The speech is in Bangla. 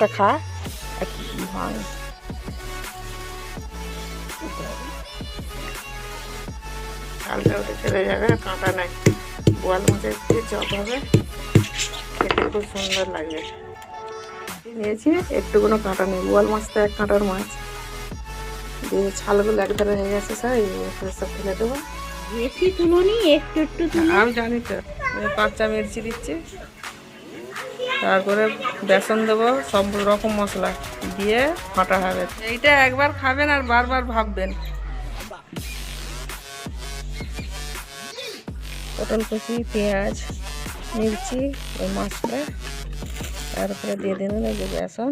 মাছটা খা ভাঙ। চালটা ওটা চলে যাবে, কাঁটা নাই। বোয়াল মাছের দিয়ে চপ হবে, খেতে খুব সুন্দর লাগবে। নিয়েছি একটুকুনো কাঁটা নেই, বোয়াল মাছ তো 1 কাঁটার মাছ। দিয়ে ছালগুলো একধারে হয়ে গেছে, সব ফেলে দেবো। বেশি তুলনি, একটু একটু তুলো। আমি জানি তো। কাঁচা মির্চি দিচ্ছি, তারপরে বেসন দেবো, সব রকম মশলা দিয়ে ফাটা হবে। এইটা একবার খাবেন আর বারবার ভাববেন। পটল কুচি, পেঁয়াজ, মির্চি, ওই মাছটা, তারপরে দিয়ে দিন এই যে বেসন।